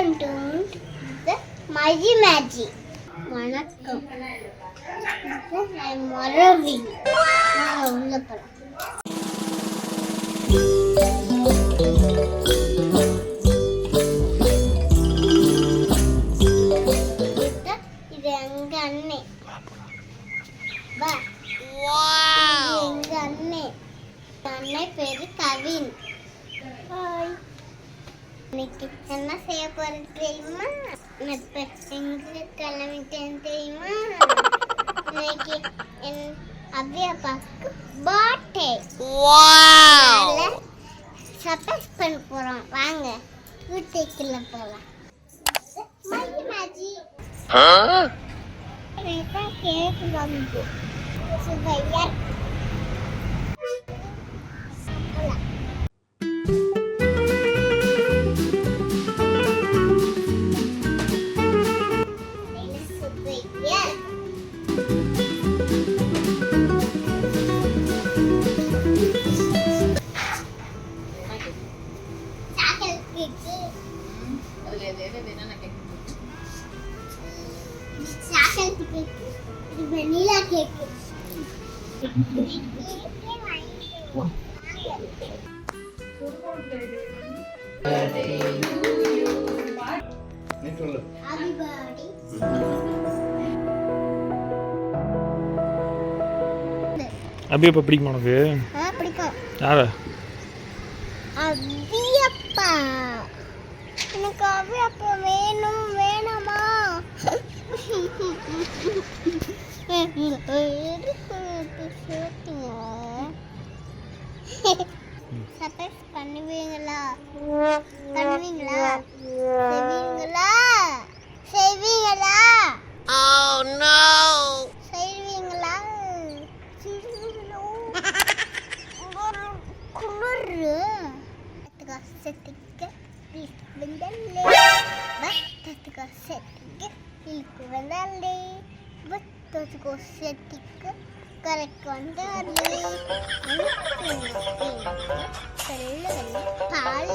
Welcome to Majhi magic. வணக்கம், மரவி உள்ள போலாம். இது எங்க அண்ணே. எங்க அண்ணே. அண்ணே பேரு கவின். இன்னைக்கு என்ன செய்ய போறது தெரியுமா? எங்களுக்கு கிளம்பிட்டேன் தெரியுமா? இன்னைக்கு என் அவ்வி அப்பாவுக்கு பர்த்டே. சர்ப்ரைஸ் பண்ண போறோம். வாங்க வீட்டுக்குள்ள போலாம். மஜி மேஜிக். கேக் வாங்குவோம். சுவையா வெண்ணிலா கேக். அபி அப்பா பிடிக்குமா உனக்கு? பிடிக்கும். யாரு? அபி அப்பா. எனக்கு அபி அப்பா வேணும். வேணாமா? சர்ப்ரைஸ் பண்ணுவீங்களா? பண்ணுவீங்களா? செய்வீங்களா? செய்வீங்களா? Oh no. செய்வீங்களா? செய்வீங்களோ? குளிரு. செத்துக்க வந்தாலே. பத்தத்துக்கு செத்துக்க இழுக்கு வந்தாலே. பத்தத்துக்கு செத்துக்க கரெக்ட் வந்தாலே. பால்